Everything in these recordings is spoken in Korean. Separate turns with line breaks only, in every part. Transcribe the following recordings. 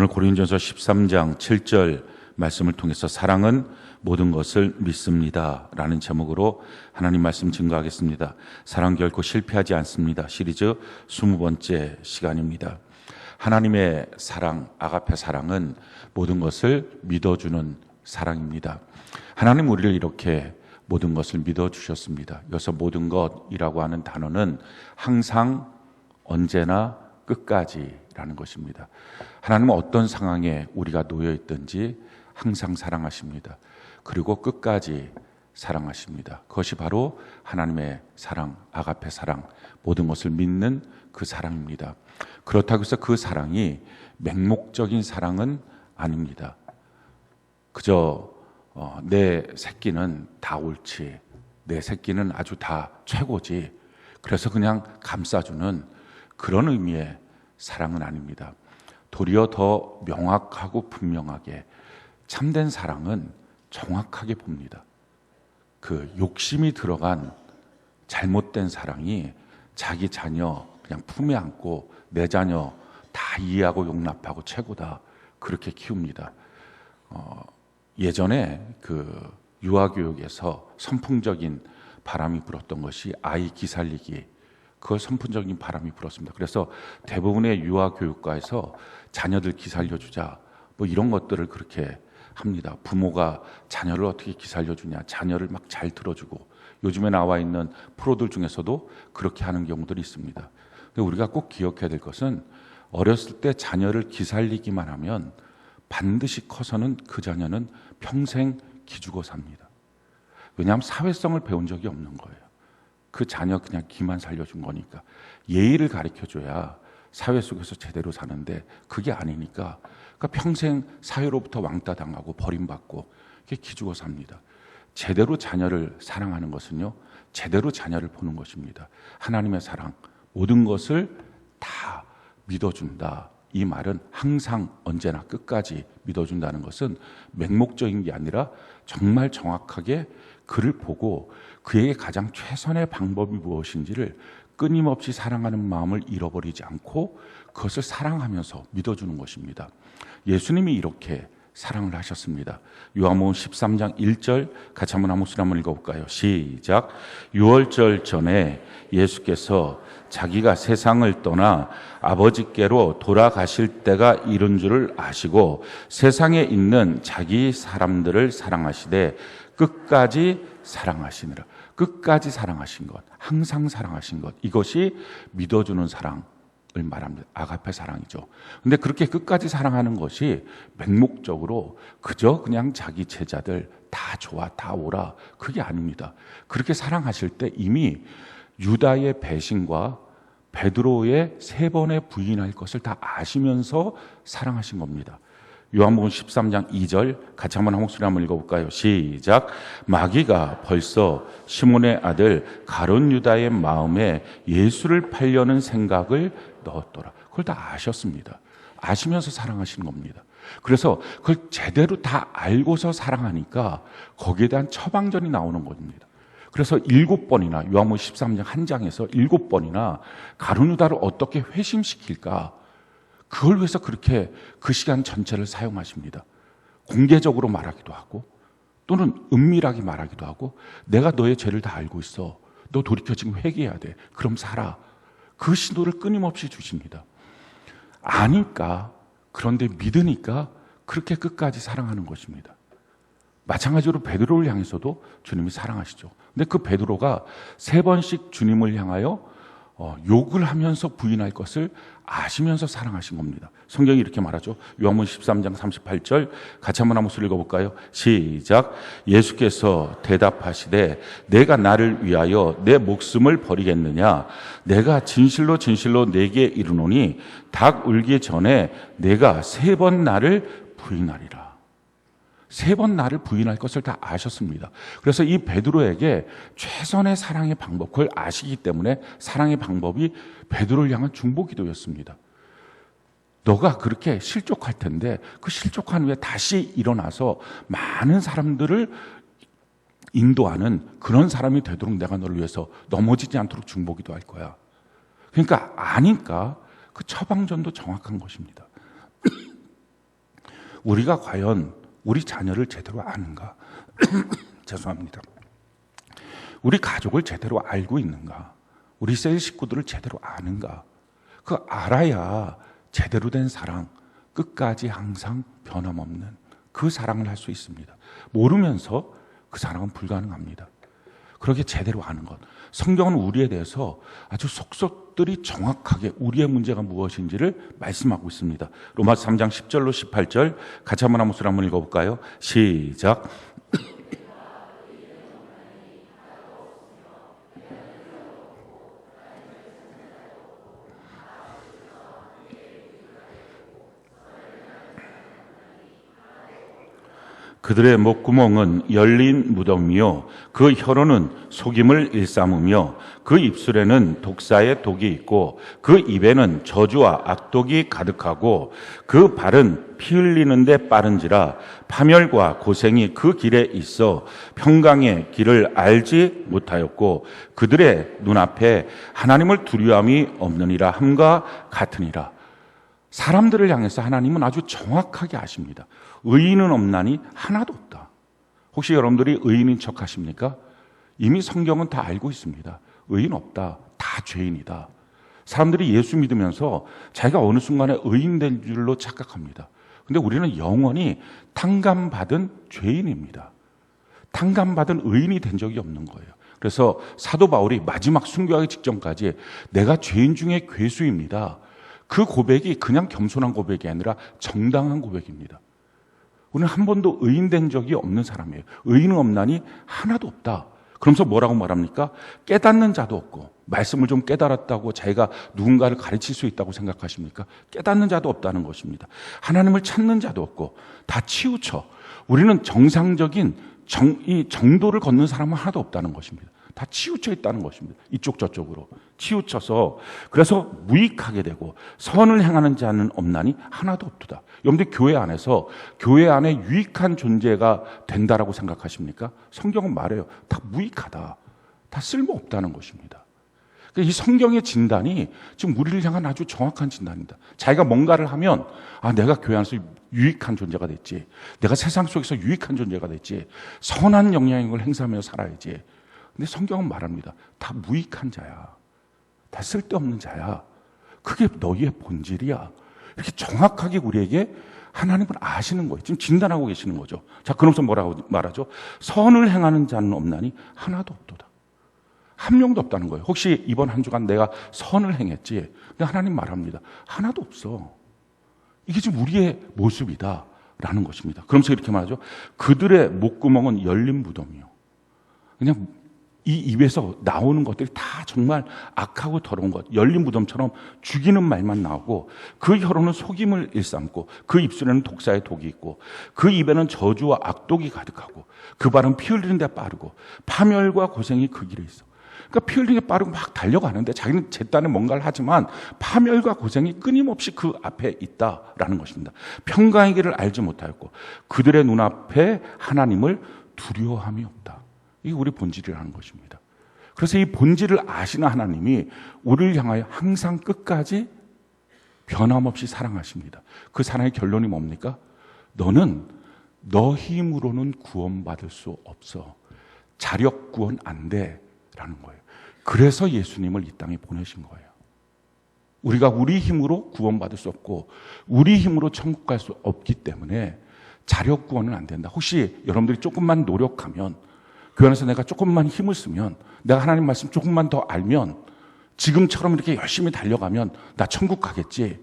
오늘 고린도전서 13장 7절 말씀을 통해서 사랑은 모든 것을 믿습니다 라는 제목으로 하나님 말씀 증거하겠습니다. 사랑 결코 실패하지 않습니다. 시리즈 20번째 시간입니다. 하나님의 사랑, 아가페 사랑은 모든 것을 믿어주는 사랑입니다. 하나님 우리를 이렇게 모든 것을 믿어주셨습니다. 여기서 모든 것이라고 하는 단어는 항상, 언제나, 끝까지라는 것입니다. 하나님은 어떤 상황에 우리가 놓여 있든지 항상 사랑하십니다. 그리고 끝까지 사랑하십니다. 그것이 바로 하나님의 사랑, 아가페 사랑, 모든 것을 믿는 그 사랑입니다. 그렇다고 해서 그 사랑이 맹목적인 사랑은 아닙니다. 그저 내 새끼는 다 옳지, 내 새끼는 아주 다 최고지, 그래서 그냥 감싸주는 그런 의미의 사랑은 아닙니다. 도리어 더 명확하고 분명하게 참된 사랑은 정확하게 봅니다. 그 욕심이 들어간 잘못된 사랑이 자기 자녀 그냥 품에 안고 내 자녀 다 이해하고 용납하고 최고다, 그렇게 키웁니다. 예전에 그 유아교육에서 선풍적인 바람이 불었던 것이 아이 기살리기, 그걸 선풍적인 바람이 불었습니다. 그래서 대부분의 유아교육과에서 자녀들 기살려주자, 뭐 이런 것들을 그렇게 합니다. 부모가 자녀를 어떻게 기살려주냐, 자녀를 막 잘 들어주고, 요즘에 나와 있는 프로들 중에서도 그렇게 하는 경우들이 있습니다. 근데 우리가 꼭 기억해야 될 것은 어렸을 때 자녀를 기살리기만 하면 반드시 커서는 그 자녀는 평생 기죽어 삽니다. 왜냐하면 사회성을 배운 적이 없는 거예요. 그 자녀 그냥 기만 살려준 거니까. 예의를 가르쳐줘야 사회 속에서 제대로 사는데 그게 아니니까, 그러니까 평생 사회로부터 왕따 당하고 버림받고 이렇게 기죽어 삽니다. 제대로 자녀를 사랑하는 것은요, 제대로 자녀를 보는 것입니다. 하나님의 사랑, 모든 것을 다 믿어준다. 이 말은 항상, 언제나, 끝까지 믿어준다는 것은 맹목적인 게 아니라 정말 정확하게 그를 보고 그에게 가장 최선의 방법이 무엇인지를 끊임없이 사랑하는 마음을 잃어버리지 않고 그것을 사랑하면서 믿어주는 것입니다. 예수님이 이렇게 사랑을 하셨습니다. 요한복음 13장 1절 같이 한번 목소리 한번 읽어볼까요? 시작. 유월절 전에 예수께서 자기가 세상을 떠나 아버지께로 돌아가실 때가 이른 줄을 아시고 세상에 있는 자기 사람들을 사랑하시되 끝까지 사랑하시느라. 끝까지 사랑하신 것, 항상 사랑하신 것, 이것이 믿어주는 사랑을 말합니다. 아가페 사랑이죠. 근데 그렇게 끝까지 사랑하는 것이 맹목적으로 그저 그냥 자기 제자들 다 좋아, 다 오라, 그게 아닙니다. 그렇게 사랑하실 때 이미 유다의 배신과 베드로의 3번의 부인할 것을 다 아시면서 사랑하신 겁니다. 요한복음 13장 2절 같이 한번 한 목소리 한번 읽어볼까요? 시작. 마귀가 벌써 시몬의 아들 가룟 유다의 마음에 예수를 팔려는 생각을 넣었더라. 그걸 다 아셨습니다. 아시면서 사랑하시는 겁니다. 그래서 그걸 제대로 다 알고서 사랑하니까 거기에 대한 처방전이 나오는 겁니다. 그래서 7번이나 요한복음 13장 한 장에서 7번이나 가룟 유다를 어떻게 회심시킬까, 그걸 위해서 그렇게 그 시간 전체를 사용하십니다. 공개적으로 말하기도 하고 또는 은밀하게 말하기도 하고, 내가 너의 죄를 다 알고 있어, 너 돌이켜 지금 회개해야 돼, 그럼 살아, 그 신호를 끊임없이 주십니다. 아니까, 그런데 믿으니까 그렇게 끝까지 사랑하는 것입니다. 마찬가지로 베드로를 향해서도 주님이 사랑하시죠. 근데 그 베드로가 3번씩 주님을 향하여 욕을 하면서 부인할 것을 아시면서 사랑하신 겁니다. 성경이 이렇게 말하죠. 요한복음 13장 38절 같이 한번 목소리 읽어볼까요? 시작. 예수께서 대답하시되 내가 나를 위하여 내 목숨을 버리겠느냐? 내가 진실로 진실로 내게 이르노니 닭 울기 전에 내가 3번 나를 부인하리라. 3번 나를 부인할 것을 다 아셨습니다. 그래서 이 베드로에게 최선의 사랑의 방법, 그걸 아시기 때문에 사랑의 방법이 베드로를 향한 중보기도였습니다. 너가 그렇게 실족할 텐데 그 실족한 후에 다시 일어나서 많은 사람들을 인도하는 그런 사람이 되도록 내가 너를 위해서 넘어지지 않도록 중보기도할 거야. 그러니까 아니까 그 처방전도 정확한 것입니다. 우리가 과연 우리 자녀를 제대로 아는가? 죄송합니다. 우리 가족을 제대로 알고 있는가? 우리 셀 식구들을 제대로 아는가? 그 알아야 제대로 된 사랑, 끝까지 항상 변함없는 그 사랑을 할 수 있습니다. 모르면서 그 사랑은 불가능합니다. 그렇게 제대로 아는 것. 성경은 우리에 대해서 아주 속속들이 정확하게 우리의 문제가 무엇인지를 말씀하고 있습니다. 로마서 3장 10절로 18절 같이 한번 한 목소리 한번 읽어볼까요? 시작. 그들의 목구멍은 열린 무덤이요 그 혀로는 속임을 일삼으며 그 입술에는 독사의 독이 있고 그 입에는 저주와 악독이 가득하고 그 발은 피 흘리는 데 빠른지라 파멸과 고생이 그 길에 있어 평강의 길을 알지 못하였고 그들의 눈앞에 하나님을 두려움이 없느니라 함과 같으니라. 사람들을 향해서 하나님은 아주 정확하게 아십니다. 의인은 없나니 하나도 없다. 혹시 여러분들이 의인인 척 하십니까? 이미 성경은 다 알고 있습니다. 의인 없다. 다 죄인이다. 사람들이 예수 믿으면서 자기가 어느 순간에 의인 된 줄로 착각합니다. 근데 우리는 영원히 탕감받은 죄인입니다. 탕감받은 의인이 된 적이 없는 거예요. 그래서 사도 바울이 마지막 순교하기 직전까지 내가 죄인 중에 괴수입니다. 그 고백이 그냥 겸손한 고백이 아니라 정당한 고백입니다. 우리는 한 번도 의인된 적이 없는 사람이에요. 의인은 없나니 하나도 없다. 그러면서 뭐라고 말합니까? 깨닫는 자도 없고, 말씀을 좀 깨달았다고 자기가 누군가를 가르칠 수 있다고 생각하십니까? 깨닫는 자도 없다는 것입니다. 하나님을 찾는 자도 없고 다 치우쳐. 우리는 정상적인 이 정도를 걷는 사람은 하나도 없다는 것입니다. 다 치우쳐 있다는 것입니다. 이쪽 저쪽으로 치우쳐서 그래서 무익하게 되고 선을 행하는 자는 없나니 하나도 없도다. 여러분들 교회 안에서 교회 안에 유익한 존재가 된다라고 생각하십니까? 성경은 말해요. 다 무익하다. 다 쓸모없다는 것입니다. 이 성경의 진단이 지금 우리를 향한 아주 정확한 진단입니다. 자기가 뭔가를 하면 내가 교회 안에서 유익한 존재가 됐지. 내가 세상 속에서 유익한 존재가 됐지. 선한 영향력을 행사하며 살아야지. 근데 성경은 말합니다. 다 무익한 자야. 다 쓸데없는 자야. 그게 너희의 본질이야. 이렇게 정확하게 우리에게 하나님은 아시는 거예요. 지금 진단하고 계시는 거죠. 자, 그러면서 뭐라고 말하죠? 선을 행하는 자는 없나니 하나도 없도다. 한 명도 없다는 거예요. 혹시 이번 한 주간 내가 선을 행했지? 근데 하나님 말합니다. 하나도 없어. 이게 지금 우리의 모습이다. 라는 것입니다. 그러면서 이렇게 말하죠. 그들의 목구멍은 열린 무덤이요. 그냥 이 입에서 나오는 것들이 다 정말 악하고 더러운 것, 열린 무덤처럼 죽이는 말만 나오고 그 혀로는 속임을 일삼고 그 입술에는 독사의 독이 있고 그 입에는 저주와 악독이 가득하고 그 발은 피 흘리는 데 빠르고 파멸과 고생이 그 길에 있어. 그러니까 피 흘리는 데 빠르고 막 달려가는데 자기는 제 딴에 뭔가를 하지만 파멸과 고생이 끊임없이 그 앞에 있다라는 것입니다. 평강의 길을 알지 못하였고 그들의 눈앞에 하나님을 두려워함이 없다. 이게 우리 본질이라는 것입니다. 그래서 이 본질을 아시는 하나님이 우리를 향하여 항상 끝까지 변함없이 사랑하십니다. 그 사랑의 결론이 뭡니까? 너는 너 힘으로는 구원받을 수 없어. 자력 구원 안 돼. 라는 거예요. 그래서 예수님을 이 땅에 보내신 거예요. 우리가 우리 힘으로 구원받을 수 없고 우리 힘으로 천국 갈 수 없기 때문에 자력 구원은 안 된다. 혹시 여러분들이 조금만 노력하면 그 안에서 내가 조금만 힘을 쓰면 내가 하나님 말씀 조금만 더 알면 지금처럼 이렇게 열심히 달려가면 나 천국 가겠지.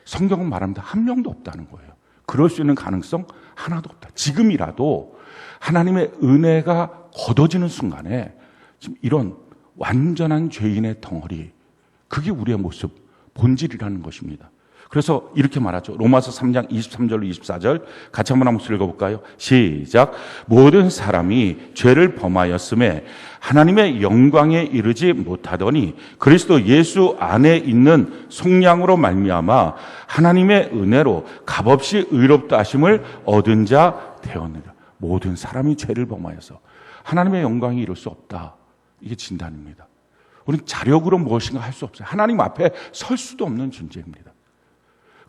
성경은 말합니다. 한 명도 없다는 거예요. 그럴 수 있는 가능성 하나도 없다. 지금이라도 하나님의 은혜가 걷어지는 순간에 지금 이런 완전한 죄인의 덩어리, 그게 우리의 모습, 본질이라는 것입니다. 그래서 이렇게 말하죠. 로마서 3장 23절로 24절 같이 한번 목소리 읽어볼까요? 시작. 모든 사람이 죄를 범하였음에 하나님의 영광에 이르지 못하더니 그리스도 예수 안에 있는 속량으로 말미암아 하나님의 은혜로 값없이 의롭다 하심을 얻은 자 되었느니라. 모든 사람이 죄를 범하여서 하나님의 영광에 이룰 수 없다. 이게 진단입니다. 우리는 자력으로 무엇인가 할 수 없어요. 하나님 앞에 설 수도 없는 존재입니다.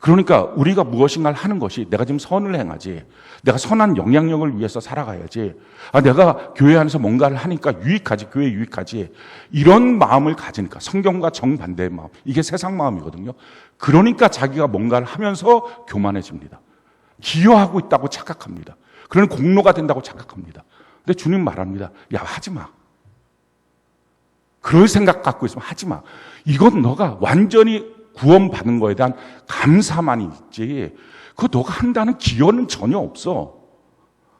그러니까 우리가 무엇인가를 하는 것이 내가 지금 선을 행하지, 내가 선한 영향력을 위해서 살아가야지, 내가 교회 안에서 뭔가를 하니까 유익하지, 교회에 유익하지, 이런 마음을 가지니까, 성경과 정반대의 마음, 이게 세상 마음이거든요. 그러니까 자기가 뭔가를 하면서 교만해집니다. 기여하고 있다고 착각합니다. 그런 공로가 된다고 착각합니다. 근데 주님 말합니다. 야, 하지 마. 그럴 생각 갖고 있으면 하지 마. 이건 너가 완전히 구원받은 거에 대한 감사만이 있지, 그거 너가 한다는 기여는 전혀 없어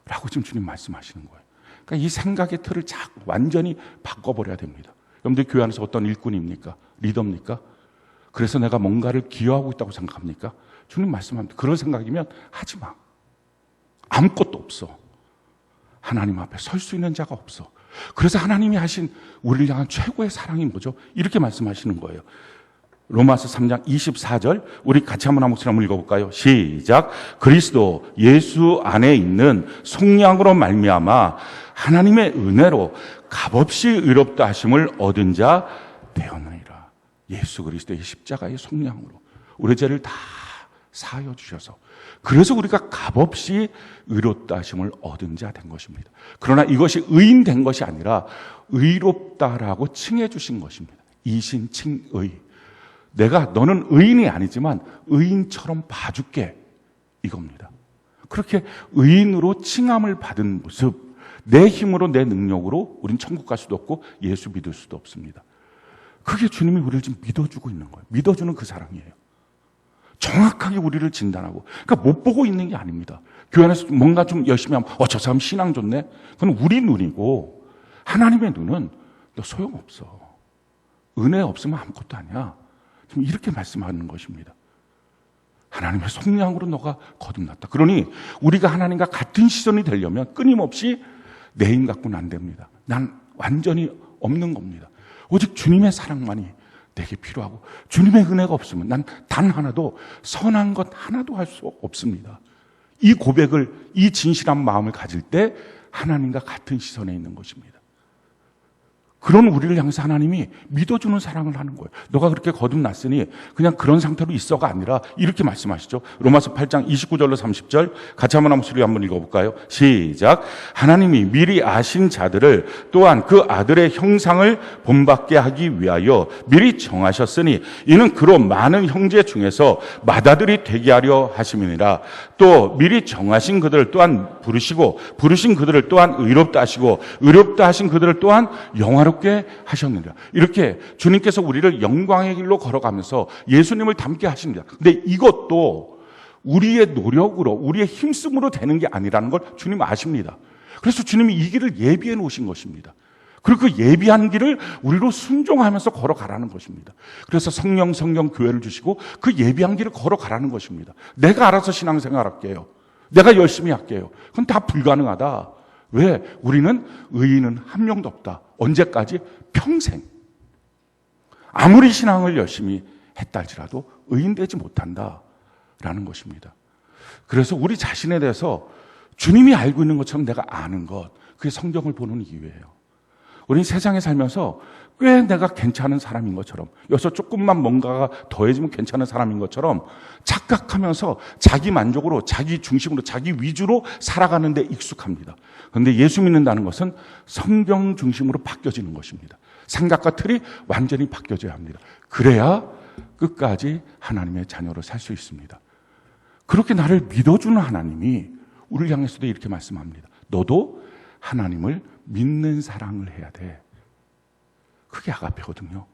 라고 지금 주님 말씀하시는 거예요. 그러니까 이 생각의 틀을 완전히 바꿔버려야 됩니다. 여러분들 교회 안에서 어떤 일꾼입니까? 리더입니까? 그래서 내가 뭔가를 기여하고 있다고 생각합니까? 주님 말씀합니다. 그런 생각이면 하지 마. 아무것도 없어. 하나님 앞에 설 수 있는 자가 없어. 그래서 하나님이 하신 우리를 향한 최고의 사랑이 뭐죠? 이렇게 말씀하시는 거예요. 로마서 3장 24절, 우리 같이 한번 읽어볼까요? 시작. 그리스도 예수 안에 있는 속량으로 말미암아 하나님의 은혜로 값없이 의롭다 하심을 얻은 자 되었느니라. 예수 그리스도의 십자가의 속량으로 우리 죄를 다 사하여 주셔서, 그래서 우리가 값없이 의롭다 하심을 얻은 자 된 것입니다. 그러나 이것이 의인된 것이 아니라 의롭다라고 칭해 주신 것입니다. 이신칭의. 내가 너는 의인이 아니지만 의인처럼 봐줄게, 이겁니다. 그렇게 의인으로 칭함을 받은 모습, 내 힘으로 내 능력으로 우린 천국 갈 수도 없고 예수 믿을 수도 없습니다. 그게 주님이 우리를 지금 믿어주고 있는 거예요. 믿어주는 그 사랑이에요. 정확하게 우리를 진단하고, 그러니까 못 보고 있는 게 아닙니다. 교회 안에서 뭔가 좀 열심히 하면 저 사람 신앙 좋네. 그건 우리 눈이고, 하나님의 눈은 너 소용없어. 은혜 없으면 아무것도 아니야. 지금 이렇게 말씀하는 것입니다. 하나님의 속량으로 너가 거듭났다. 그러니 우리가 하나님과 같은 시선이 되려면 끊임없이 내 힘 갖고는 안 됩니다. 난 완전히 없는 겁니다. 오직 주님의 사랑만이 내게 필요하고, 주님의 은혜가 없으면 난 단 하나도, 선한 것 하나도 할 수 없습니다. 이 고백을, 이 진실한 마음을 가질 때 하나님과 같은 시선에 있는 것입니다. 그런 우리를 향해서 하나님이 믿어주는 사랑을 하는 거예요. 너가 그렇게 거듭났으니 그냥 그런 상태로 있어가 아니라 이렇게 말씀하시죠. 로마서 8장 29절로 30절 같이 한번 읽어볼까요? 시작. 하나님이 미리 아신 자들을 또한 그 아들의 형상을 본받게 하기 위하여 미리 정하셨으니 이는 그로 많은 형제 중에서 맏아들이 되게 하려 하심이니라. 또 미리 정하신 그들을 또한 부르시고 부르신 그들을 또한 의롭다 하시고 의롭다 하신 그들을 또한 영화롭게 하셨느니라. 이렇게 주님께서 우리를 영광의 길로 걸어가면서 예수님을 닮게 하십니다. 근데 이것도 우리의 노력으로, 우리의 힘쓰므로 되는 게 아니라는 걸 주님 아십니다. 그래서 주님이 이 길을 예비해 놓으신 것입니다. 그리고 그 예비한 길을 우리로 순종하면서 걸어가라는 것입니다. 그래서 성령 교회를 주시고 그 예비한 길을 걸어가라는 것입니다. 내가 알아서 신앙생활 할게요. 내가 열심히 할게요. 그건 다 불가능하다. 왜? 우리는 의인은 한 명도 없다. 언제까지? 평생. 아무리 신앙을 열심히 했다 할지라도 의인 되지 못한다라는 것입니다. 그래서 우리 자신에 대해서 주님이 알고 있는 것처럼 내가 아는 것, 그게 성경을 보는 이유예요. 우리는 세상에 살면서 꽤 내가 괜찮은 사람인 것처럼, 여기서 조금만 뭔가가 더해지면 괜찮은 사람인 것처럼 착각하면서 자기 만족으로, 자기 중심으로, 자기 위주로 살아가는 데 익숙합니다. 그런데 예수 믿는다는 것은 성경 중심으로 바뀌어지는 것입니다. 생각과 틀이 완전히 바뀌어져야 합니다. 그래야 끝까지 하나님의 자녀로 살 수 있습니다. 그렇게 나를 믿어주는 하나님이 우리를 향해서도 이렇게 말씀합니다. 너도 하나님을 믿는 사랑을 해야 돼. 그게 아가페거든요.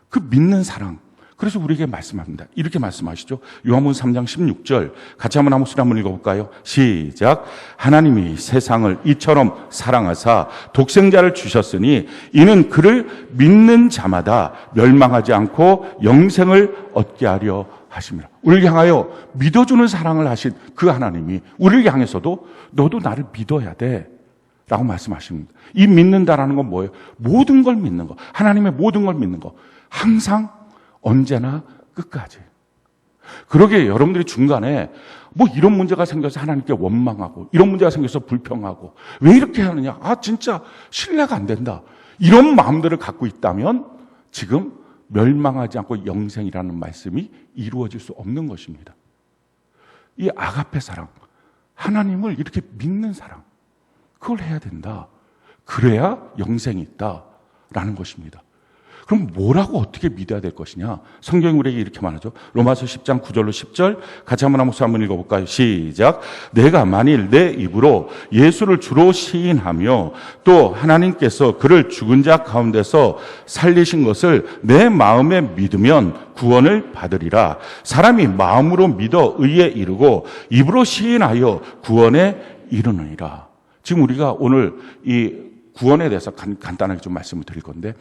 그 믿는 사랑. 그래서 우리에게 말씀합니다. 이렇게 말씀하시죠. 요한복음 3장 16절 같이 한번 읽어볼까요? 시작. 하나님이 세상을 이처럼 사랑하사 독생자를 주셨으니 이는 그를 믿는 자마다 멸망하지 않고 영생을 얻게 하려 하심이라. 우리를 향하여 믿어주는 사랑을 하신 그 하나님이 우리를 향해서도 너도 나를 믿어야 돼 라고 말씀하십니다. 이 믿는다라는 건 뭐예요? 모든 걸 믿는 거. 하나님의 모든 걸 믿는 거. 항상, 언제나, 끝까지. 그러게 여러분들이 중간에 뭐 이런 문제가 생겨서 하나님께 원망하고, 이런 문제가 생겨서 불평하고, 왜 이렇게 하느냐? 진짜 신뢰가 안 된다. 이런 마음들을 갖고 있다면 지금 멸망하지 않고 영생이라는 말씀이 이루어질 수 없는 것입니다. 이 아가페 사랑, 하나님을 이렇게 믿는 사랑, 그걸 해야 된다. 그래야 영생이 있다라는 것입니다. 그럼 뭐라고 어떻게 믿어야 될 것이냐? 성경이 우리에게 이렇게 말하죠. 로마서 10장 9절로 10절 같이 한번 읽어볼까요? 시작. 내가 만일 내 입으로 예수를 주로 시인하며 또 하나님께서 그를 죽은 자 가운데서 살리신 것을 내 마음에 믿으면 구원을 받으리라. 사람이 마음으로 믿어 의에 이르고 입으로 시인하여 구원에 이르느니라. 지금 우리가 오늘 이 구원에 대해서 간단하게 좀 말씀을 드릴 건데,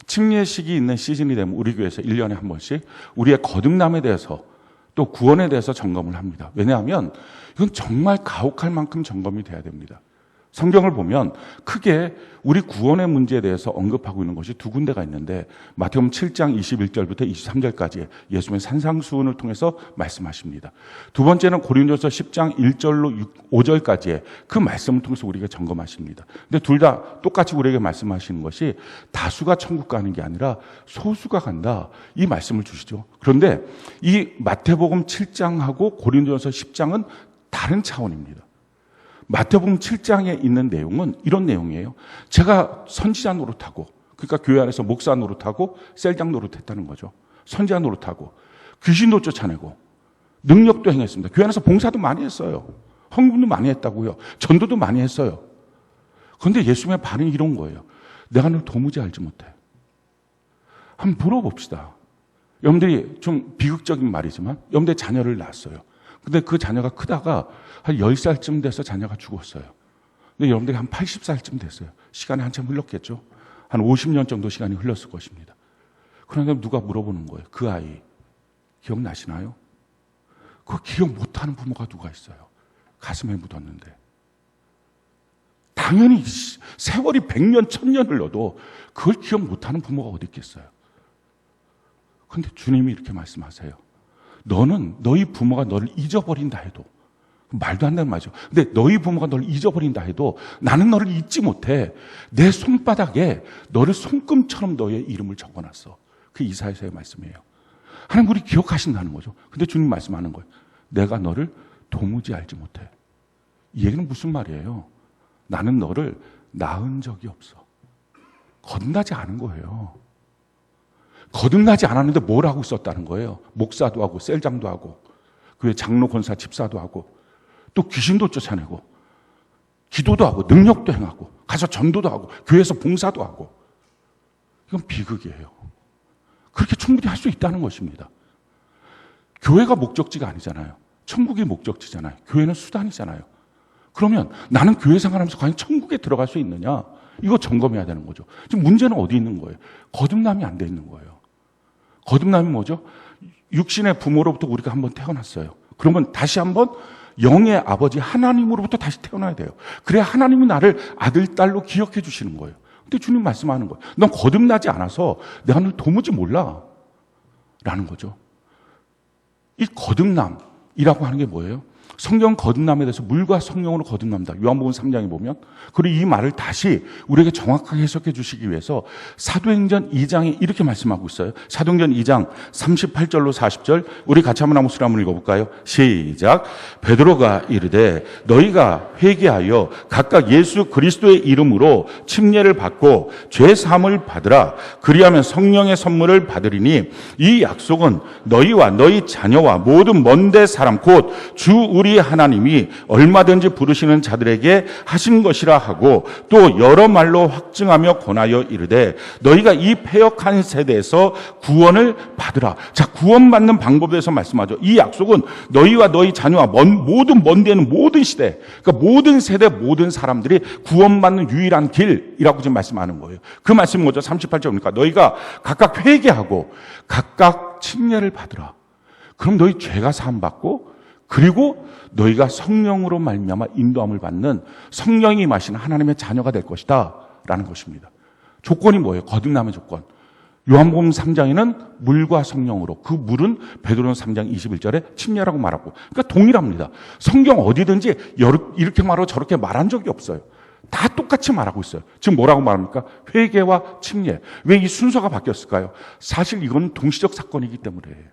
침례식이 있는 시즌이 되면 우리 교회에서 1년에 한 번씩 우리의 거듭남에 대해서 또 구원에 대해서 점검을 합니다. 왜냐하면 이건 정말 가혹할 만큼 점검이 돼야 됩니다. 성경을 보면 크게 우리 구원의 문제에 대해서 언급하고 있는 것이 두 군데가 있는데, 마태복음 7장 21절부터 23절까지 예수님의 산상수훈을 통해서 말씀하십니다. 두 번째는 고린도서 10장 1절로 5절까지의 그 말씀을 통해서 우리가 점검하십니다. 근데 둘 다 똑같이 우리에게 말씀하시는 것이 다수가 천국 가는 게 아니라 소수가 간다, 이 말씀을 주시죠. 그런데 이 마태복음 7장하고 고린도서 10장은 다른 차원입니다. 마태복음 7장에 있는 내용은 이런 내용이에요. 제가 선지자 노릇하고, 그러니까 교회 안에서 목사 노릇하고 셀장 노릇했다는 거죠. 선지자 노릇하고 귀신도 쫓아내고 능력도 행했습니다. 교회 안에서 봉사도 많이 했어요. 헌금도 많이 했다고요. 전도도 많이 했어요. 그런데 예수님의 반응이 이런 거예요. 내가 널 도무지 알지 못해. 한번 물어봅시다. 여러분들이 좀 비극적인 말이지만 여러분들의 자녀를 낳았어요. 근데 그 자녀가 크다가 한 10살쯤 돼서 자녀가 죽었어요. 근데 여러분들이 한 80살쯤 됐어요. 시간이 한참 흘렀겠죠. 한 50년 정도 시간이 흘렀을 것입니다. 그런데 누가 물어보는 거예요. 그 아이 기억나시나요? 그거 기억 못하는 부모가 누가 있어요. 가슴에 묻었는데. 당연히 세월이 100년, 1000년 흘러도 그걸 기억 못하는 부모가 어디 있겠어요. 그런데 주님이 이렇게 말씀하세요. 너는 너희 부모가 너를 잊어버린다 해도, 말도 안 되는 말이죠. 근데 너희 부모가 너를 잊어버린다 해도 나는 너를 잊지 못해. 내 손바닥에 너를 손금처럼 너의 이름을 적어놨어. 그 이사야서의 말씀이에요. 하나님 우리 기억하신다는 거죠. 근데 주님 말씀하는 거예요. 내가 너를 도무지 알지 못해. 이 얘기는 무슨 말이에요? 나는 너를 낳은 적이 없어. 거듭나지 않은 거예요. 거듭나지 않았는데 뭘 하고 있었다는 거예요. 목사도 하고 셀장도 하고 교회 장로 권사 집사도 하고 또 귀신도 쫓아내고 기도도 하고 능력도 행하고 가서 전도도 하고 교회에서 봉사도 하고. 이건 비극이에요. 그렇게 충분히 할 수 있다는 것입니다. 교회가 목적지가 아니잖아요. 천국이 목적지잖아요. 교회는 수단이잖아요. 그러면 나는 교회 생활하면서 과연 천국에 들어갈 수 있느냐? 이거 점검해야 되는 거죠. 지금 문제는 어디 있는 거예요? 거듭남이 안 돼 있는 거예요. 거듭남이 뭐죠? 육신의 부모로부터 우리가 한번 태어났어요. 그러면 다시 한번 영의 아버지 하나님으로부터 다시 태어나야 돼요. 그래야 하나님이 나를 아들, 딸로 기억해 주시는 거예요. 근데 주님 말씀하는 거예요. 넌 거듭나지 않아서 내가 널 도무지 몰라. 라는 거죠. 이 거듭남이라고 하는 게 뭐예요? 성경 거듭남에 대해서 물과 성령으로 거듭납니다. 요한복음 3장에 보면. 그리고 이 말을 다시 우리에게 정확하게 해석해 주시기 위해서 사도행전 2장에 이렇게 말씀하고 있어요. 사도행전 2장 38절로 40절 우리 같이 한번 목소리 한번 읽어볼까요? 시작. 베드로가 이르되 너희가 회개하여 각각 예수 그리스도의 이름으로 침례를 받고 죄 사함을 받으라. 그리하면 성령의 선물을 받으리니 이 약속은 너희와 너희 자녀와 모든 먼데 사람 곧 주 우리 하나님이 얼마든지 부르시는 자들에게 하신 것이라 하고 또 여러 말로 확증하며 권하여 이르되 너희가 이 패역한 세대에서 구원을 받으라. 자, 구원받는 방법에 대해서 말씀하죠. 이 약속은 너희와 너희 자녀와 모든 먼 데는 모든 시대, 그러니까 모든 세대 모든 사람들이 구원받는 유일한 길이라고 지금 말씀하는 거예요. 그 말씀이 뭐죠? 38절입니까? 너희가 각각 회개하고 각각 침례를 받으라. 그럼 너희 죄가 사함받고 그리고 너희가 성령으로 말미암아 인도함을 받는 성령이 임하시는 하나님의 자녀가 될 것이다 라는 것입니다. 조건이 뭐예요? 거듭남의 조건. 요한복음 3장에는 물과 성령으로, 그 물은 베드로는 3장 21절에 침례라고 말하고, 그러니까 동일합니다. 성경 어디든지 이렇게 말하고 저렇게 말한 적이 없어요. 다 똑같이 말하고 있어요. 지금 뭐라고 말합니까? 회개와 침례. 왜 이 순서가 바뀌었을까요? 사실 이건 동시적 사건이기 때문이에요.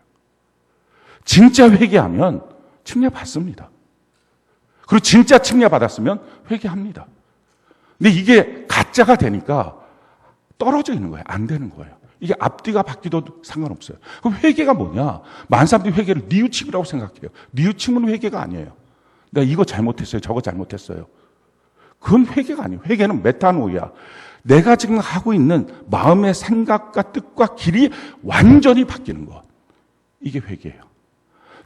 진짜 회개하면 침례받습니다. 그리고 진짜 침례받았으면 회개합니다. 근데 이게 가짜가 되니까 떨어져 있는 거예요. 안 되는 거예요. 이게 앞뒤가 바뀌도 상관없어요. 그럼 회개가 뭐냐? 많은 사람들이 회개를 뉘우침이라고 생각해요. 뉘우침은 회개가 아니에요. 내가 이거 잘못했어요. 저거 잘못했어요. 그건 회개가 아니에요. 회개는 메타노이야. 내가 지금 하고 있는 마음의 생각과 뜻과 길이 완전히 바뀌는 것. 이게 회개예요.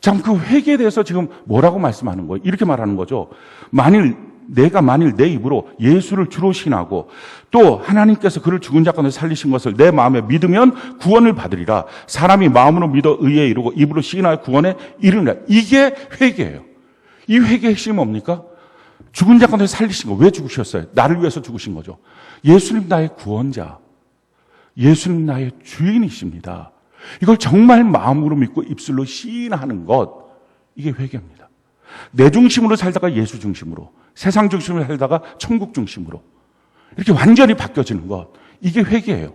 참, 그 회개에 대해서 지금 뭐라고 말씀하는 거예요? 이렇게 말하는 거죠. 내가 내 입으로 예수를 주로 신하고 또 하나님께서 그를 죽은 자 가운데 살리신 것을 내 마음에 믿으면 구원을 받으리라. 사람이 마음으로 믿어 의에 이르고 입으로 시인하여 구원에 이르리라. 이게 회개예요. 이 회개의 핵심이 뭡니까? 죽은 자 가운데 살리신 거. 왜 죽으셨어요? 나를 위해서 죽으신 거죠. 예수님 나의 구원자, 예수님 나의 주인이십니다. 이걸 정말 마음으로 믿고 입술로 시인하는 것, 이게 회개입니다. 내 중심으로 살다가 예수 중심으로, 세상 중심으로 살다가 천국 중심으로 이렇게 완전히 바뀌어지는 것, 이게 회개예요.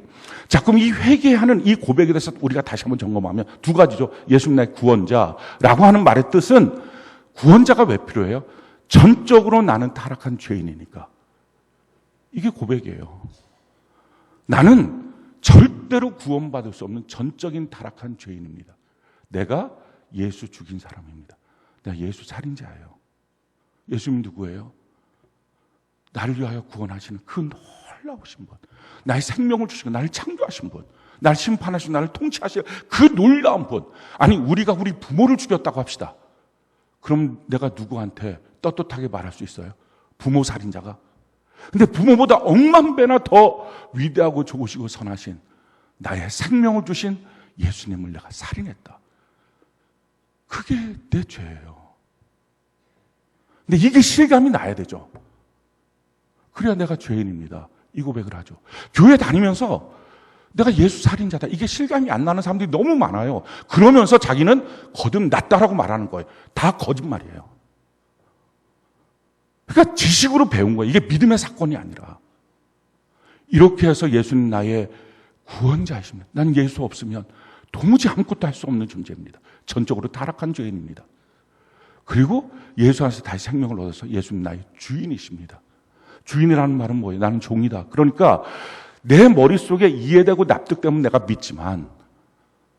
자, 그럼 이 회개하는 이 고백에 대해서 우리가 다시 한번 점검하면 두 가지죠. 예수님 나의 구원자라고 하는 말의 뜻은, 구원자가 왜 필요해요? 전적으로 나는 타락한 죄인이니까. 이게 고백이에요. 나는 절대로 구원받을 수 없는 전적인 타락한 죄인입니다. 내가 예수 죽인 사람입니다. 내가 예수 살인자예요. 예수님 누구예요? 나를 위하여 구원하시는 그 놀라우신 분, 나의 생명을 주시고 나를 창조하신 분, 나를 심판하시고 나를 통치하시는 그 놀라운 분. 아니, 우리가 우리 부모를 죽였다고 합시다. 그럼 내가 누구한테 떳떳하게 말할 수 있어요? 부모 살인자가? 근데 부모보다 억만 배나 더 위대하고 좋으시고 선하신 나의 생명을 주신 예수님을 내가 살인했다. 그게 내 죄예요. 근데 이게 실감이 나야 되죠. 그래야 내가 죄인입니다. 이 고백을 하죠. 교회 다니면서 내가 예수 살인자다, 이게 실감이 안 나는 사람들이 너무 많아요. 그러면서 자기는 거듭났다라고 말하는 거예요. 다 거짓말이에요. 그러니까 지식으로 배운 거예요. 이게 믿음의 사건이 아니라. 이렇게 해서 예수는 나의 구원자이십니다. 나는 예수 없으면 도무지 아무것도 할 수 없는 존재입니다. 전적으로 타락한 죄인입니다. 그리고 예수 안에서 다시 생명을 얻어서 예수는 나의 주인이십니다. 주인이라는 말은 뭐예요? 나는 종이다. 그러니까 내 머릿속에 이해되고 납득되면 내가 믿지만,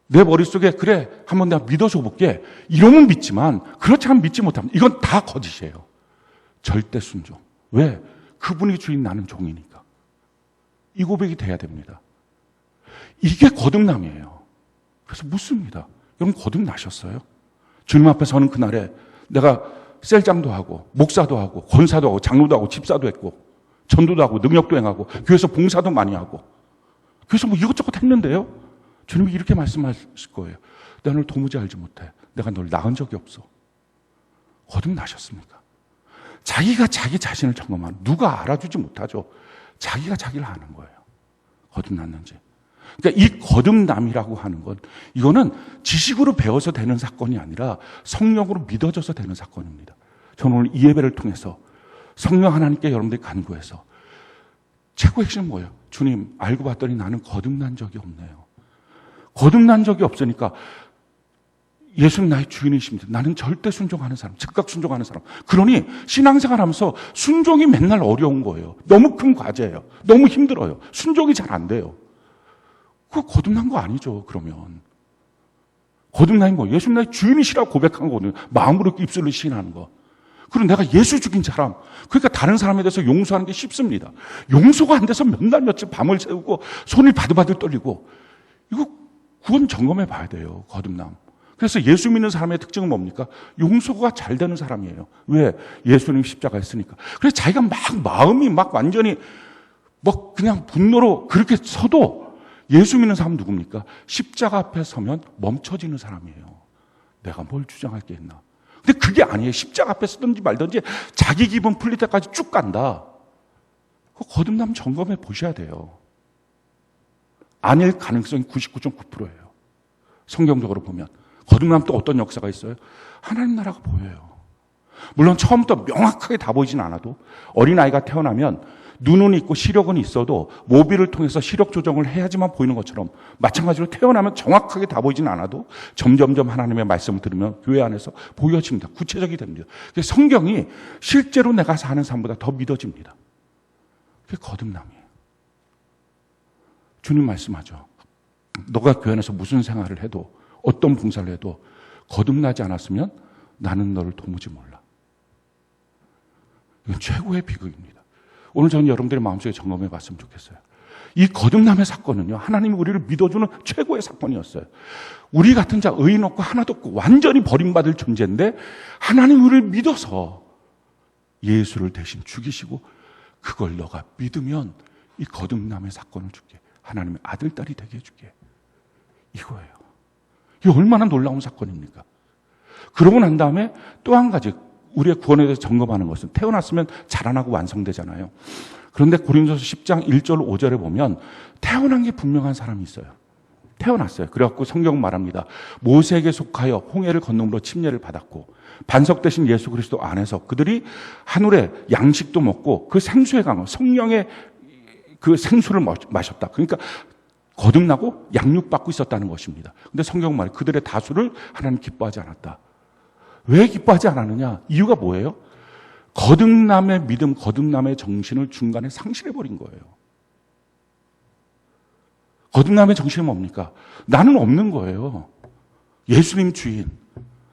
내 머릿속에 그래 한번 내가 믿어줘 볼게 이러면 믿지만, 그렇지 않으면 믿지 못합니다. 이건 다 거짓이에요. 절대 순종. 왜? 그분이 주인, 나는 종이니까. 이 고백이 돼야 됩니다. 이게 거듭남이에요. 그래서 묻습니다. 여러분, 거듭나셨어요? 주님 앞에 서는 그날에 내가 셀장도 하고 목사도 하고 권사도 하고 장로도 하고 집사도 했고 전도도 하고 능력도 행하고 교회에서 봉사도 많이 하고 그래서 뭐 이것저것 했는데요, 주님이 이렇게 말씀하실 거예요. 내가 널 도무지 알지 못해. 내가 널 낳은 적이 없어. 거듭나셨습니까? 자기가 자기 자신을 점검하는, 누가 알아주지 못하죠. 자기가 자기를 아는 거예요. 거듭났는지. 그러니까 이 거듭남이라고 하는 건, 이거는 지식으로 배워서 되는 사건이 아니라 성령으로 믿어져서 되는 사건입니다. 저는 오늘 이 예배를 통해서 성령 하나님께 여러분들이 간구해서, 최고의 핵심은 뭐예요? 주님, 알고 봤더니 나는 거듭난 적이 없네요. 거듭난 적이 없으니까 예수는 나의 주인이십니다. 나는 절대 순종하는 사람, 즉각 순종하는 사람. 그러니 신앙생활 하면서 순종이 맨날 어려운 거예요. 너무 큰 과제예요. 너무 힘들어요. 순종이 잘 안 돼요. 그거 거듭난 거 아니죠, 그러면. 거듭남이 뭐? 예수님 나의 주인이시라고 고백한 거거든요. 마음으로 입술로 시인하는 거. 그리고 내가 예수 죽인 사람, 그러니까 다른 사람에 대해서 용서하는 게 쉽습니다. 용서가 안 돼서 몇 날 며칠 밤을 새우고 손이 바들바들 떨리고, 이거 구원 점검해 봐야 돼요, 거듭남. 그래서 예수 믿는 사람의 특징은 뭡니까? 용서가 잘 되는 사람이에요. 왜? 예수님 십자가 했으니까. 그래서 자기가 마음이 완전히 그냥 분노로 그렇게 서도, 예수 믿는 사람은 누굽니까? 십자가 앞에 서면 멈춰지는 사람이에요. 내가 뭘 주장할 게 있나? 근데 그게 아니에요. 십자가 앞에 서든지 말든지 자기 기분 풀릴 때까지 쭉 간다. 그 거듭남 점검해 보셔야 돼요. 아닐 가능성이 99.9%예요. 성경적으로 보면. 거듭남 또 어떤 역사가 있어요? 하나님 나라가 보여요. 물론 처음부터 명확하게 다 보이진 않아도, 어린아이가 태어나면 눈은 있고 시력은 있어도 모비를 통해서 시력 조정을 해야지만 보이는 것처럼 마찬가지로 태어나면 정확하게 다 보이진 않아도 점점점 하나님의 말씀을 들으면 교회 안에서 보여집니다. 구체적이 됩니다. 성경이 실제로 내가 사는 삶보다 더 믿어집니다. 그게 거듭남이에요. 주님 말씀하죠. 너가 교회 안에서 무슨 생활을 해도 어떤 봉사를 해도 거듭나지 않았으면 나는 너를 도무지 몰라. 이건 최고의 비극입니다. 오늘 저는 여러분들의 마음속에 점검해 봤으면 좋겠어요. 이 거듭남의 사건은요, 하나님이 우리를 믿어주는 최고의 사건이었어요. 우리 같은 자 의인 없고 하나도 없고 완전히 버림받을 존재인데 하나님 우리를 믿어서 예수를 대신 죽이시고 그걸 너가 믿으면 이 거듭남의 사건을 줄게. 하나님의 아들, 딸이 되게 해줄게. 이거예요. 이게 얼마나 놀라운 사건입니까? 그러고 난 다음에 또 한 가지 우리의 구원에 대해서 점검하는 것은 태어났으면 자라나고 완성되잖아요. 그런데 고린도서 10장 1절 5절에 보면 태어난 게 분명한 사람이 있어요. 태어났어요. 그래갖고 성경은 말합니다. 모세에게 속하여 홍해를 건너므로 침례를 받았고 반석 대신 예수 그리스도 안에서 그들이 하늘의 양식도 먹고 그 생수의 강을 성령의 그 생수를 마셨다. 그러니까 거듭나고 양육받고 있었다는 것입니다. 근데 성경은 말해 그들의 다수를 하나님 기뻐하지 않았다. 왜 기뻐하지 않았느냐? 이유가 뭐예요? 거듭남의 믿음, 거듭남의 정신을 중간에 상실해버린 거예요. 거듭남의 정신이 뭡니까? 나는 없는 거예요. 예수님 주인.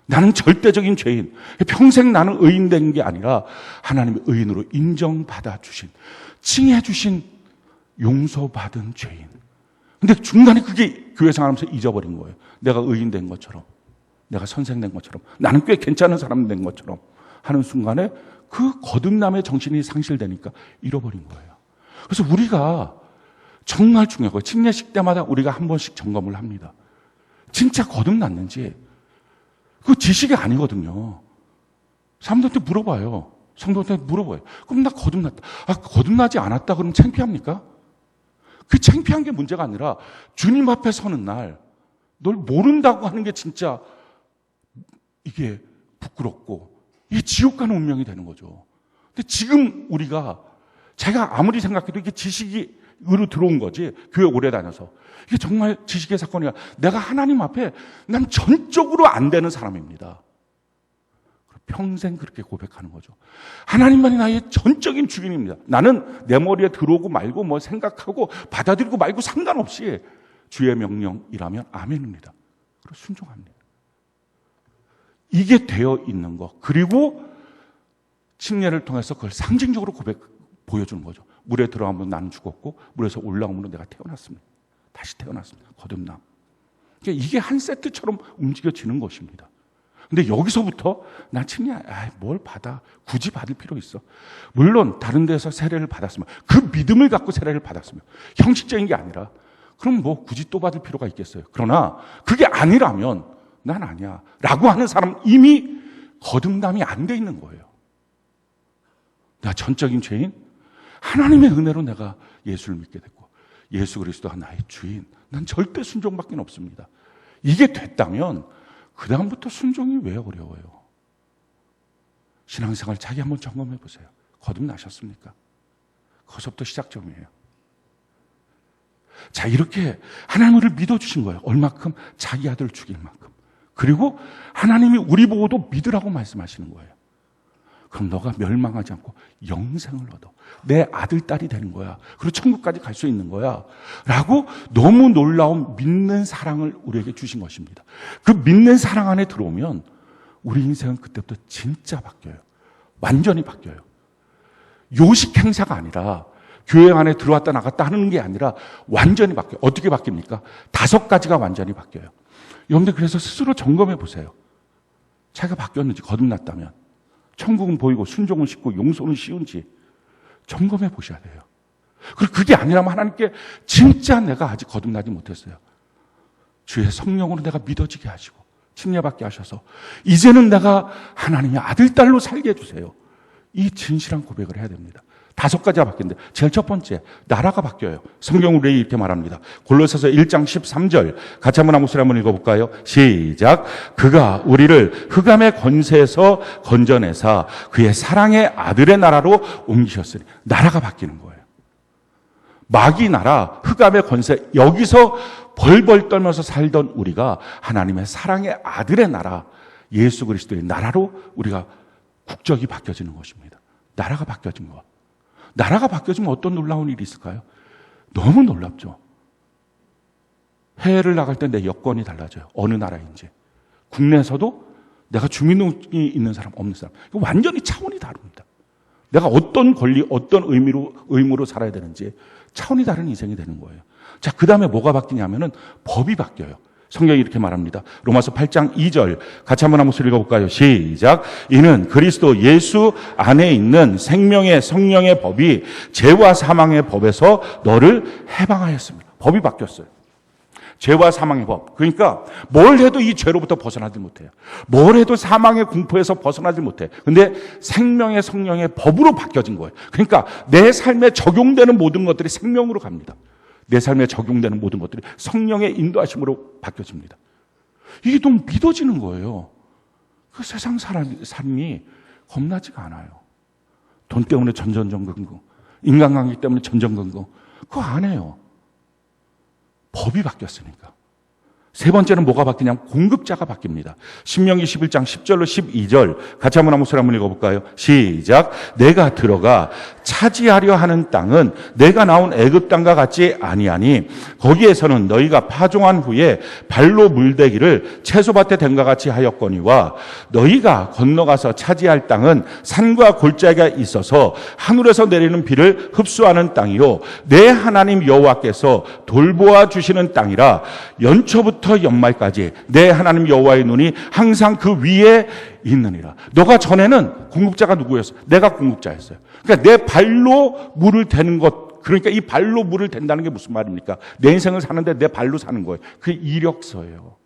나는 절대적인 죄인. 평생 나는 의인된 게 아니라 하나님의 의인으로 인정받아 주신, 칭해 주신 용서받은 죄인. 근데 중간에 그게 교회 생활하면서 잊어버린 거예요. 내가 의인된 것처럼, 내가 선생된 것처럼, 나는 꽤 괜찮은 사람 된 것처럼 하는 순간에 그 거듭남의 정신이 상실되니까 잃어버린 거예요. 그래서 우리가 정말 중요한 거예요. 침례식 때마다 우리가 한 번씩 점검을 합니다. 진짜 거듭났는지. 그거 지식이 아니거든요. 사람들한테 물어봐요. 성도한테 물어봐요. 그럼 나 거듭났다. 아, 거듭나지 않았다 그러면 창피합니까? 그 창피한 게 문제가 아니라 주님 앞에 서는 날 널 모른다고 하는 게 진짜 이게 부끄럽고 이게 지옥 가는 운명이 되는 거죠. 근데 지금 우리가 제가 아무리 생각해도 이게 지식으로 들어온 거지, 교회 오래 다녀서 이게 정말 지식의 사건이야. 내가 하나님 앞에 난 전적으로 안 되는 사람입니다. 평생 그렇게 고백하는 거죠. 하나님만이 나의 전적인 주인입니다. 나는 내 머리에 들어오고 말고 뭐 생각하고 받아들이고 말고 상관없이 주의 명령이라면 아멘입니다. 그리고 순종합니다. 이게 되어 있는 거. 그리고 침례를 통해서 그걸 상징적으로 보여주는 거죠. 물에 들어가면 나는 죽었고 물에서 올라오면 내가 태어났습니다. 다시 태어났습니다. 거듭남. 그러니까 이게 한 세트처럼 움직여지는 것입니다. 근데 여기서부터 나 침례 뭘 받아? 굳이 받을 필요 있어. 물론 다른 데서 세례를 받았으면 그 믿음을 갖고 세례를 받았으면 형식적인 게 아니라 그럼 뭐 굳이 또 받을 필요가 있겠어요. 그러나 그게 아니라면 난 아니야 라고 하는 사람은 이미 거듭남이 안 돼 있는 거예요. 나 전적인 죄인, 하나님의 은혜로 내가 예수를 믿게 됐고 예수 그리스도가 나의 주인, 난 절대 순종밖에 없습니다. 이게 됐다면 그 다음부터 순종이 왜 어려워요? 신앙생활 자기 한번 점검해 보세요. 거듭나셨습니까? 거기서부터 시작점이에요. 자, 이렇게 하나님을 믿어주신 거예요. 얼마큼? 자기 아들을 죽일 만큼. 그리고 하나님이 우리 보고도 믿으라고 말씀하시는 거예요. 그럼 너가 멸망하지 않고 영생을 얻어. 내 아들, 딸이 되는 거야. 그리고 천국까지 갈 수 있는 거야. 라고 너무 놀라운 믿는 사랑을 우리에게 주신 것입니다. 그 믿는 사랑 안에 들어오면 우리 인생은 그때부터 진짜 바뀌어요. 완전히 바뀌어요. 요식 행사가 아니라 교회 안에 들어왔다 나갔다 하는 게 아니라 완전히 바뀌어요. 어떻게 바뀝니까? 5가지가 완전히 바뀌어요. 여러분들 그래서 스스로 점검해 보세요. 자기가 바뀌었는지, 거듭났다면. 천국은 보이고 순종은 쉽고 용서는 쉬운지 점검해 보셔야 돼요. 그리고 그게 아니라면 하나님께 진짜 내가 아직 거듭나지 못했어요. 주의 성령으로 내가 믿어지게 하시고 침례받게 하셔서 이제는 내가 하나님의 아들, 딸로 살게 해주세요. 이 진실한 고백을 해야 됩니다. 5가지가 바뀌는데 제일 첫 번째, 나라가 바뀌어요. 성경으로 이렇게 말합니다. 골로새서 1장 13절 같이 한번 목소리 한번 읽어볼까요? 시작. 그가 우리를 흑암의 권세에서 건져내사 그의 사랑의 아들의 나라로 옮기셨으니. 나라가 바뀌는 거예요. 마귀 나라, 흑암의 권세, 여기서 벌벌 떨면서 살던 우리가 하나님의 사랑의 아들의 나라, 예수 그리스도의 나라로 우리가 국적이 바뀌어지는 것입니다. 나라가 바뀌어진 것. 나라가 바뀌어지면 어떤 놀라운 일이 있을까요? 너무 놀랍죠. 해외를 나갈 때 내 여권이 달라져요. 어느 나라인지. 국내에서도 내가 주민등록이 있는 사람, 없는 사람. 이거 완전히 차원이 다릅니다. 내가 어떤 권리, 어떤 의무로 살아야 되는지 차원이 다른 인생이 되는 거예요. 자, 그 다음에 뭐가 바뀌냐면은 법이 바뀌어요. 성경이 이렇게 말합니다. 로마서 8장 2절 같이 한번 읽어볼까요? 시작. 이는 그리스도 예수 안에 있는 생명의 성령의 법이 죄와 사망의 법에서 너를 해방하였습니다. 법이 바뀌었어요. 죄와 사망의 법. 그러니까 뭘 해도 이 죄로부터 벗어나지 못해요. 뭘 해도 사망의 공포에서 벗어나지 못해. 근데 생명의 성령의 법으로 바뀌어진 거예요. 그러니까 내 삶에 적용되는 모든 것들이 생명으로 갑니다. 내 삶에 적용되는 모든 것들이 성령의 인도하심으로 바뀌어집니다. 이게 너무 믿어지는 거예요. 그 세상 삶이 겁나지가 않아요. 돈 때문에 전전긍긍, 인간관계 때문에 전전긍긍, 그거 안 해요. 법이 바뀌었으니까. 세 번째는 뭐가 바뀌냐면 공급자가 바뀝니다. 신명기 11장 10절로 12절 같이 한번 읽어볼까요? 시작. 내가 들어가 차지하려 하는 땅은 내가 나온 애굽 땅과 같지 아니하니 거기에서는 너희가 파종한 후에 발로 물대기를 채소밭에 댄과 같이 하였거니와 너희가 건너가서 차지할 땅은 산과 골짜기가 있어서 하늘에서 내리는 비를 흡수하는 땅이요 내 하나님 여호와께서 돌보아 주시는 땅이라 연초부터 연말까지 내 하나님 여호와의 눈이 항상 그 위에 있느니라. 너가 전에는 공급자가 누구였어? 내가 공급자였어요. 그러니까 내 발로 물을 대는 것, 그러니까 이 발로 물을 댄다는 게 무슨 말입니까? 내 인생을 사는데 내 발로 사는 거예요. 그게 이력서예요.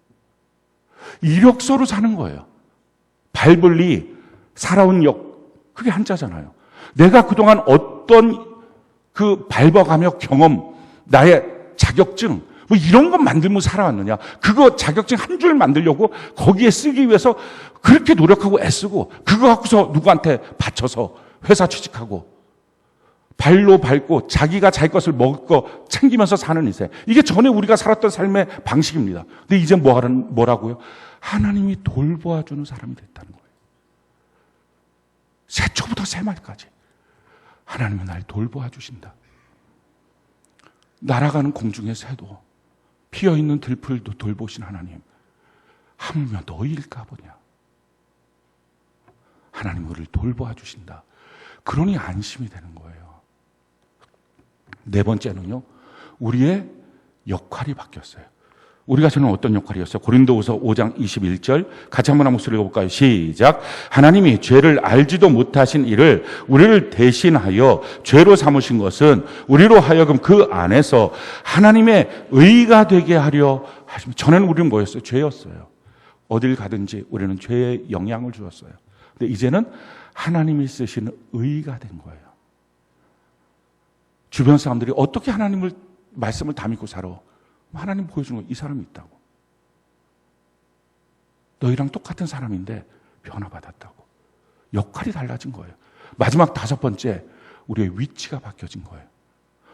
이력서로 사는 거예요. 발벌리, 살아온 역, 그게 한자잖아요. 내가 그동안 어떤 그 밟아가며 경험, 나의 자격증, 뭐 이런 것 만들면 살아왔느냐. 그거 자격증 한 줄 만들려고 거기에 쓰기 위해서 그렇게 노력하고 애쓰고 그거 갖고서 누구한테 바쳐서 회사 취직하고 발로 밟고 자기가 자기 것을 먹을 거 챙기면서 사는 인생. 이게 전에 우리가 살았던 삶의 방식입니다. 근데 이제 뭐라고요? 하나님이 돌보아주는 사람이 됐다는 거예요. 새초부터 새말까지 하나님은 날 돌보아주신다. 날아가는 공중의 새도 피어있는 들풀도 돌보신 하나님, 하물며 너희일까 보냐. 하나님 우리를 돌보아 주신다. 그러니 안심이 되는 거예요. 네 번째는요, 우리의 역할이 바뀌었어요. 우리가 저는 어떤 역할이었어요? 고린도후서 5장 21절 같이 한번 읽어볼까요? 시작. 하나님이 죄를 알지도 못하신 이를 우리를 대신하여 죄로 삼으신 것은 우리로 하여금 그 안에서 하나님의 의가 되게 하려 하십니다. 전에는 우리는 뭐였어요? 죄였어요. 어딜 가든지 우리는 죄에 영향을 주었어요. 근데 이제는 하나님이 쓰시는 의가 된 거예요. 주변 사람들이 어떻게 하나님을 말씀을 다 믿고 살아? 하나님 보여주는 거, 이 사람이 있다고. 너희랑 똑같은 사람인데 변화받았다고. 역할이 달라진 거예요. 마지막 다섯 번째, 우리의 위치가 바뀌어진 거예요.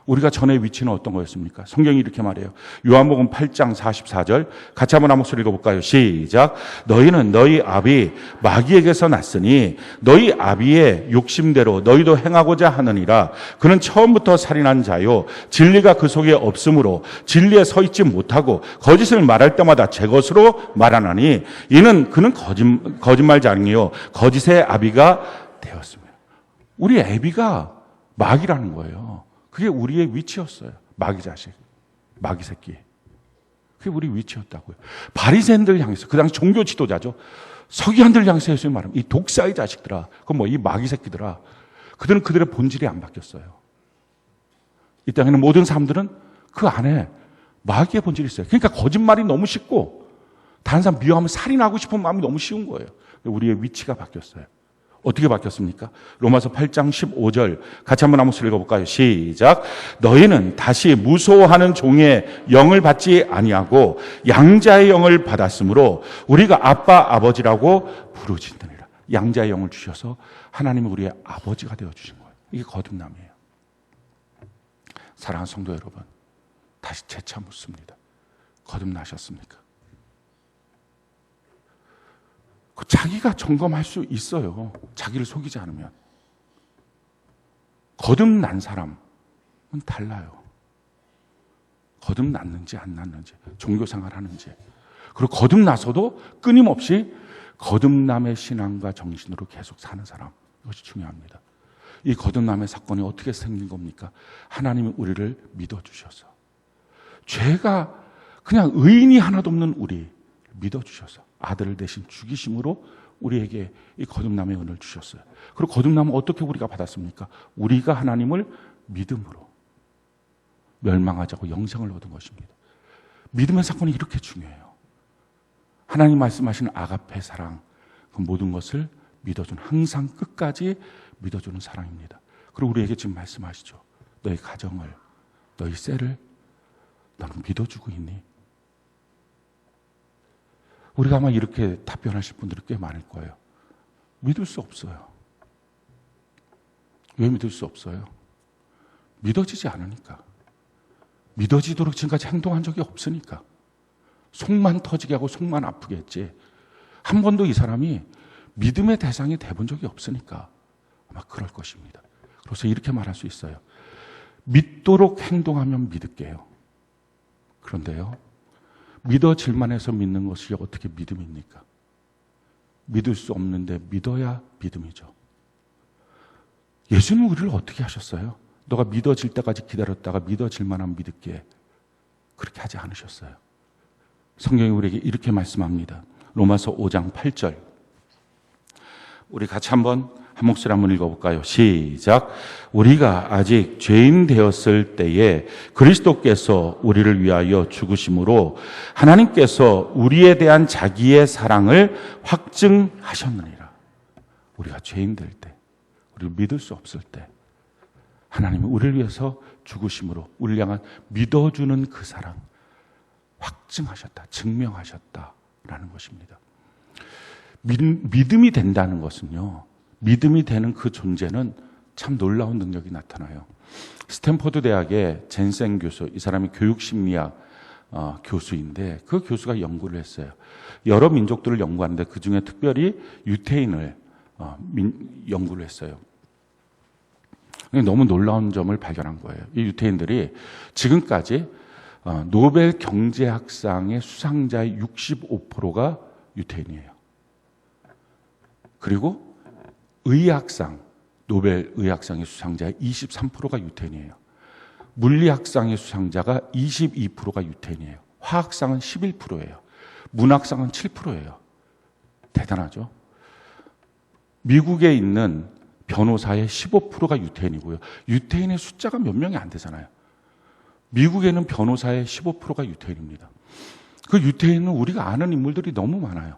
우리가 전의 위치는 어떤 거였습니까? 성경이 이렇게 말해요. 요한복음 8장 44절 같이 한번 읽어볼까요? 시작. 너희는 너희 아비 마귀에게서 났으니 너희 아비의 욕심대로 너희도 행하고자 하느니라. 그는 처음부터 살인한 자요 진리가 그 속에 없으므로 진리에 서 있지 못하고 거짓을 말할 때마다 제 것으로 말하나니 이는 그는 거짓말장이요 거짓의 아비가 되었습니다. 우리 아비가 마귀라는 거예요. 그게 우리의 위치였어요. 마귀 자식, 마귀 새끼. 그게 우리 위치였다고요. 바리새인들 향해서, 그 당시 종교 지도자죠. 서기관들 향해서 예수님 말하면 이 독사의 자식들아, 그건 뭐 이 마귀 새끼들아. 그들은 그들의 본질이 안 바뀌었어요. 이 땅에는 모든 사람들은 그 안에 마귀의 본질이 있어요. 그러니까 거짓말이 너무 쉽고 다른 사람 미워하면 살인하고 싶은 마음이 너무 쉬운 거예요. 우리의 위치가 바뀌었어요. 어떻게 바뀌었습니까? 로마서 8장 15절 같이 한번 읽어볼까요? 시작. 너희는 다시 무소하는 종의 영을 받지 아니하고 양자의 영을 받았으므로 우리가 아빠 아버지라고 부르짖느니라. 양자의 영을 주셔서 하나님이 우리의 아버지가 되어주신 거예요. 이게 거듭남이에요. 사랑하는 성도 여러분, 다시 재차 묻습니다. 거듭나셨습니까? 자기가 점검할 수 있어요. 자기를 속이지 않으면. 거듭난 사람은 달라요. 거듭났는지 안 났는지, 종교생활 하는지. 그리고 거듭나서도 끊임없이 거듭남의 신앙과 정신으로 계속 사는 사람. 이것이 중요합니다. 이 거듭남의 사건이 어떻게 생긴 겁니까? 하나님이 우리를 믿어주셔서. 죄가 그냥 의인이 하나도 없는 우리 믿어주셔서 아들을 대신 죽이심으로 우리에게 이 거듭남의 은혜를 주셨어요. 그리고 거듭남은 어떻게 우리가 받았습니까? 우리가 하나님을 믿음으로 멸망하지 않고 영생을 얻은 것입니다. 믿음의 사건이 이렇게 중요해요. 하나님 말씀하시는 아가페 사랑, 그 모든 것을 믿어주는, 항상 끝까지 믿어주는 사랑입니다. 그리고 우리에게 지금 말씀하시죠. 너희 가정을, 너희 셀을 너는 믿어주고 있니? 우리가 아마 이렇게 답변하실 분들이 꽤 많을 거예요. 믿을 수 없어요. 왜 믿을 수 없어요? 믿어지지 않으니까. 믿어지도록 지금까지 행동한 적이 없으니까. 속만 터지게 하고 속만 아프게 했지. 한 번도 이 사람이 믿음의 대상이 돼본 적이 없으니까 아마 그럴 것입니다. 그래서 이렇게 말할 수 있어요. 믿도록 행동하면 믿을게요. 그런데요, 믿어질만 해서 믿는 것이 어떻게 믿음입니까? 믿을 수 없는데 믿어야 믿음이죠. 예수님은 우리를 어떻게 하셨어요? 너가 믿어질 때까지 기다렸다가 믿어질 만한 믿을게. 그렇게 하지 않으셨어요. 성경이 우리에게 이렇게 말씀합니다. 로마서 5장 8절. 우리 같이 한번 한 목소리 한번 읽어볼까요? 시작. 우리가 아직 죄인 되었을 때에 그리스도께서 우리를 위하여 죽으심으로 하나님께서 우리에 대한 자기의 사랑을 확증하셨느니라. 우리가 죄인 될 때, 우리를 믿을 수 없을 때 하나님은 우리를 위해서 죽으심으로 우리를 향한 믿어주는 그 사랑 확증하셨다, 증명하셨다라는 것입니다. 믿음이 된다는 것은요, 믿음이 되는 그 존재는 참 놀라운 능력이 나타나요. 스탠퍼드 대학의 젠센 교수, 이 사람이 교육심리학 교수인데 그 교수가 연구를 했어요. 여러 민족들을 연구하는데 그 중에 특별히 유태인을 연구를 했어요. 너무 놀라운 점을 발견한 거예요. 이 유태인들이 지금까지 노벨 경제학상의 수상자의 65%가 유태인이에요. 그리고 의학상, 노벨 의학상의 수상자의 23%가 유태인이에요. 물리학상의 수상자가 22%가 유태인이에요. 화학상은 11%예요. 문학상은 7%예요. 대단하죠? 미국에 있는 변호사의 15%가 유태인이고요. 유태인의 숫자가 몇 명이 안 되잖아요. 미국에는 변호사의 15%가 유태인입니다. 그 유태인은 우리가 아는 인물들이 너무 많아요.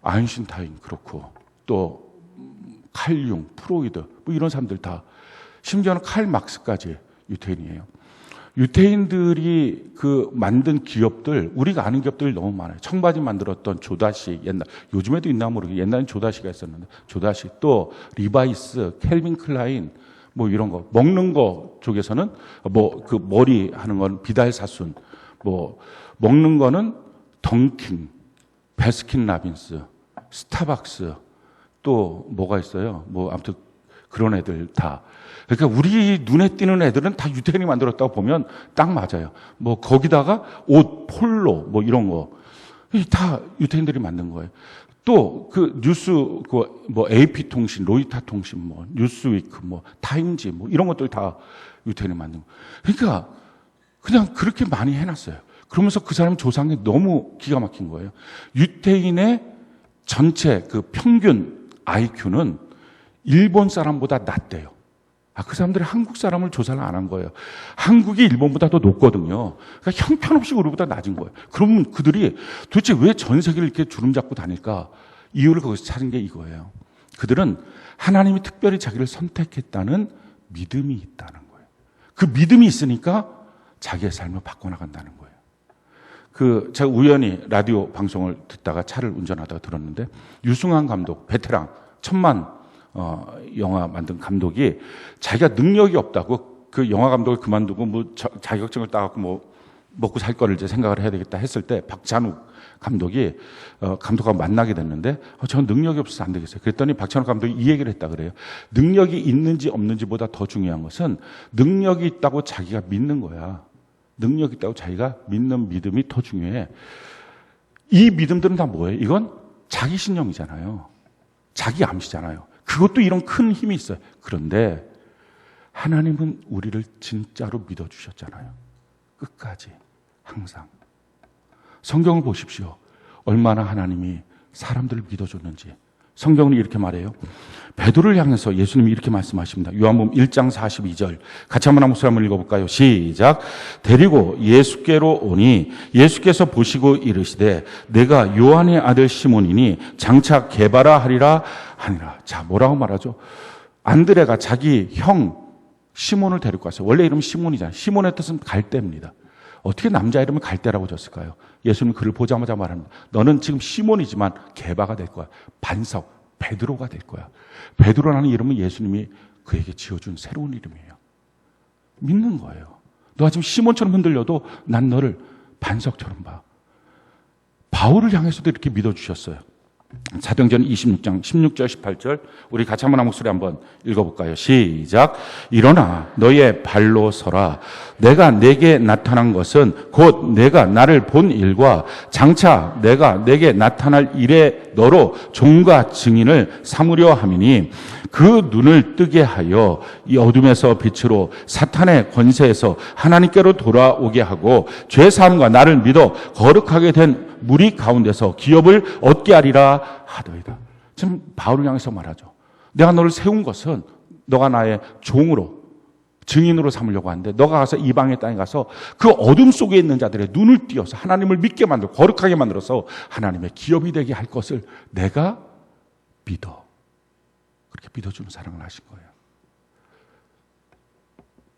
아인슈타인 그렇고 또 칼융, 프로이드 뭐 이런 사람들 다, 심지어는 칼 막스까지 유태인이에요. 유태인들이 그 만든 기업들, 우리가 아는 기업들이 너무 많아요. 청바지 만들었던 조다시, 요즘에도 있나 모르겠어요. 옛날엔 조다시가 있었는데, 조다시, 또 리바이스, 캘빈 클라인, 뭐 이런 거. 먹는 거 쪽에서는 그 머리 하는 건 비달 사순, 먹는 거는 덩킹, 베스킨 라빈스, 스타벅스, 또 뭐가 있어요? 아무튼 그런 애들 다. 그러니까 우리 눈에 띄는 애들은 다 유태인이 만들었다고 보면 딱 맞아요. 거기다가 옷, 폴로, 이런 거. 다 유태인들이 만든 거예요. 또 그 뉴스, AP 통신, 로이터 통신, 뉴스위크, 타임지, 이런 것들 다 유태인이 만든 거예요. 그러니까 그냥 그렇게 많이 해놨어요. 그러면서 그 사람 조상이 너무 기가 막힌 거예요. 유태인의 전체 그 평균 IQ는 일본 사람보다 낮대요. 그 사람들이 한국 사람을 조사를 안 한 거예요. 한국이 일본보다 더 높거든요. 그러니까 형편없이 우리보다 낮은 거예요. 그러면 그들이 도대체 왜 전 세계를 이렇게 주름 잡고 다닐까? 이유를 거기서 찾은 게 이거예요. 그들은 하나님이 특별히 자기를 선택했다는 믿음이 있다는 거예요. 그 믿음이 있으니까 자기의 삶을 바꿔나간다는 거예요. 제가 우연히 라디오 방송을 듣다가 차를 운전하다가 들었는데, 유승환 감독, 베테랑, 천만 영화 만든 감독이 자기가 능력이 없다고 그 영화 감독을 그만두고 뭐 자격증을 따갖고 뭐 먹고 살 거를 이제 생각을 해야 되겠다 했을 때 박찬욱 감독이 감독하고 만나게 됐는데 저는 능력이 없어서 안 되겠어요. 그랬더니 박찬욱 감독이 이 얘기를 했다 그래요. 능력이 있는지 없는지보다 더 중요한 것은 능력이 있다고 자기가 믿는 거야. 능력이 있다고 자기가 믿는 믿음이 더 중요해. 이 믿음들은 다 뭐예요? 이건 자기 신념이잖아요. 자기 암시잖아요. 그것도 이런 큰 힘이 있어요. 그런데 하나님은 우리를 진짜로 믿어주셨잖아요. 끝까지 항상. 성경을 보십시오. 얼마나 하나님이 사람들을 믿어줬는지. 성경은 이렇게 말해요. 베드로를 향해서 예수님이 이렇게 말씀하십니다. 요한복음 1장 42절. 같이 한번 목소리 한번 읽어볼까요? 시작. 데리고 예수께로 오니 예수께서 보시고 이르시되 내가 요한의 아들 시몬이니 장차 게바라 하리라 하니라. 자, 뭐라고 말하죠? 안드레가 자기 형 시몬을 데리고 왔어요. 원래 이름은 시몬이잖아요. 시몬의 뜻은 갈대입니다. 어떻게 남자 이름을 갈대라고 졌을까요? 예수님 그를 보자마자 말합니다. 너는 지금 시몬이지만 게바가 될 거야. 반석, 베드로가 될 거야. 베드로라는 이름은 예수님이 그에게 지어준 새로운 이름이에요. 믿는 거예요. 너가 지금 시몬처럼 흔들려도 난 너를 반석처럼 봐. 바울을 향해서도 이렇게 믿어주셨어요. 사도행전 26장 16절 18절 우리 같이 한번 한 목소리 한번 읽어볼까요? 시작. 일어나 너의 발로 서라. 내가 내게 나타난 것은 곧 내가 나를 본 일과 장차 내가 내게 나타날 일에 너로 종과 증인을 삼으려 함이니 그 눈을 뜨게 하여 이 어둠에서 빛으로 사탄의 권세에서 하나님께로 돌아오게 하고 죄사함과 나를 믿어 거룩하게 된 무리 가운데서 기업을 얻게 하리라 하더이다. 지금 바울을 향해서 말하죠. 내가 너를 세운 것은 너가 나의 종으로 증인으로 삼으려고 하는데 너가 가서 이방의 땅에 가서 그 어둠 속에 있는 자들의 눈을 띄어서 하나님을 믿게 만들고 거룩하게 만들어서 하나님의 기업이 되게 할 것을 내가 믿어. 그렇게 믿어주는 사랑을 하신 거예요.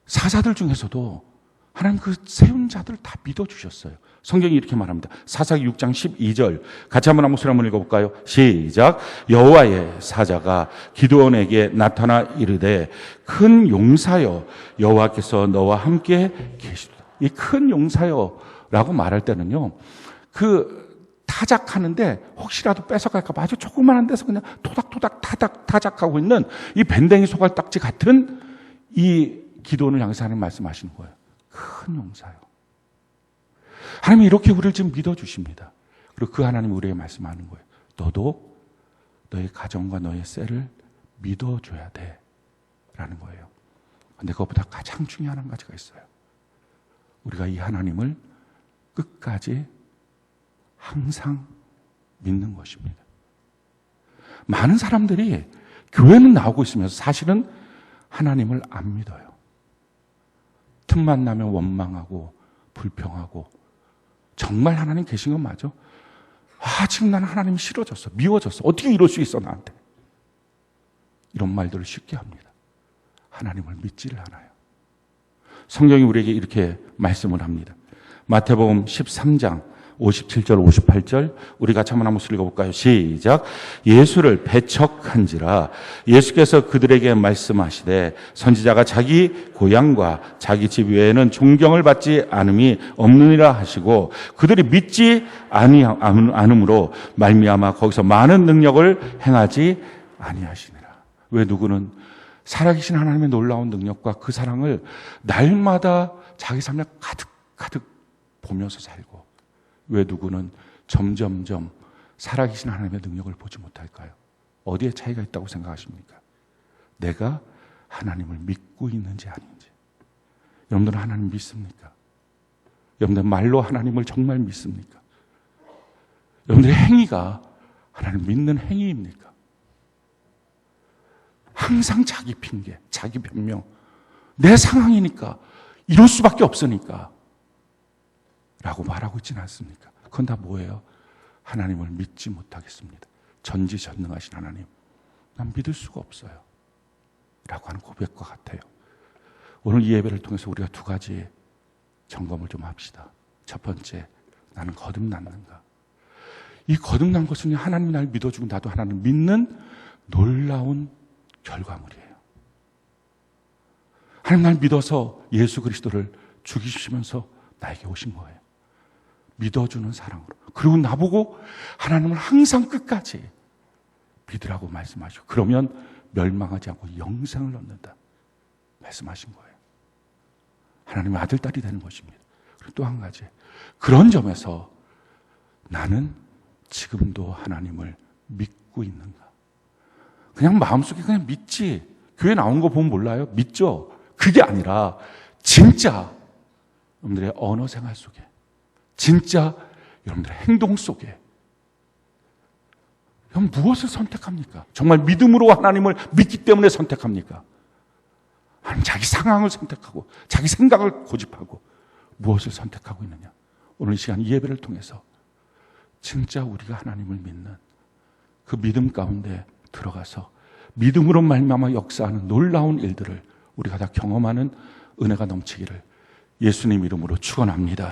사자들 중에서도 하나님 그 세운 자들을 다 믿어주셨어요. 성경이 이렇게 말합니다. 사사기 6장 12절 같이 한번 목소리 한번 읽어볼까요? 시작. 여호와의 사자가 기드온에게 나타나 이르되 큰 용사여 여호와께서 너와 함께 계시도다. 이 큰 용사여 라고 말할 때는요, 그 타작하는데 혹시라도 뺏어갈까 봐 아주 조그만한 데서 그냥 토닥토닥 타작하고 있는 이 밴댕이 소갈딱지 같은 이 기드온을 향해서 하나님 말씀하시는 거예요. 큰 용사요. 하나님이 이렇게 우리를 지금 믿어주십니다. 그리고 그 하나님이 우리에게 말씀하는 거예요. 너도 너의 가정과 너의 셀을 믿어줘야 돼. 라는 거예요. 근데 그것보다 가장 중요한 한 가지가 있어요. 우리가 이 하나님을 끝까지 항상 믿는 것입니다. 많은 사람들이 교회는 나오고 있으면서 사실은 하나님을 안 믿어요. 틈만 나면 원망하고 불평하고 정말 하나님 계신 건 맞아? 지금 나는 하나님이 싫어졌어. 미워졌어. 어떻게 이럴 수 있어 나한테. 이런 말들을 쉽게 합니다. 하나님을 믿지를 않아요. 성경이 우리에게 이렇게 말씀을 합니다. 마태복음 13장 57절 58절 우리 같이 한번 읽어볼까요? 시작. 예수를 배척한지라 예수께서 그들에게 말씀하시되 선지자가 자기 고향과 자기 집 외에는 존경을 받지 않음이 없느니라 하시고 그들이 믿지 않음으로 말미암아 거기서 많은 능력을 행하지 아니하시니라. 왜 누구는 살아계신 하나님의 놀라운 능력과 그 사랑을 날마다 자기 삶에 가득 보면서 살고 왜 누구는 점점점 살아계신 하나님의 능력을 보지 못할까요? 어디에 차이가 있다고 생각하십니까? 내가 하나님을 믿고 있는지 아닌지. 여러분들은 하나님 믿습니까? 여러분들 말로 하나님을 정말 믿습니까? 여러분들의 행위가 하나님 믿는 행위입니까? 항상 자기 핑계, 자기 변명, 내 상황이니까 이럴 수밖에 없으니까 라고 말하고 있지는 않습니까? 그건 다 뭐예요? 하나님을 믿지 못하겠습니다. 전지전능하신 하나님, 난 믿을 수가 없어요. 라고 하는 고백과 같아요. 오늘 이 예배를 통해서 우리가 두 가지 점검을 좀 합시다. 첫 번째, 나는 거듭났는가? 이 거듭난 것은 하나님이 날 믿어주고 나도 하나님을 믿는 놀라운 결과물이에요. 하나님 날 믿어서 예수 그리스도를 죽이시면서 나에게 오신 거예요. 믿어주는 사랑으로. 그리고 나보고 하나님을 항상 끝까지 믿으라고 말씀하시고, 그러면 멸망하지 않고 영생을 얻는다 말씀하신 거예요. 하나님의 아들, 딸이 되는 것입니다. 그리고 또 한 가지, 그런 점에서 나는 지금도 하나님을 믿고 있는가? 그냥 마음속에 그냥 믿지. 교회 나온 거 보면 몰라요? 믿죠? 그게 아니라 진짜 여러분들의 언어 생활 속에, 진짜 여러분들의 행동 속에 그럼 무엇을 선택합니까? 정말 믿음으로 하나님을 믿기 때문에 선택합니까? 아니면 자기 상황을 선택하고 자기 생각을 고집하고 무엇을 선택하고 있느냐? 오늘 이 시간 이 예배를 통해서 진짜 우리가 하나님을 믿는 그 믿음 가운데 들어가서 믿음으로 말미암아 역사하는 놀라운 일들을 우리가 다 경험하는 은혜가 넘치기를 예수님 이름으로 축원합니다.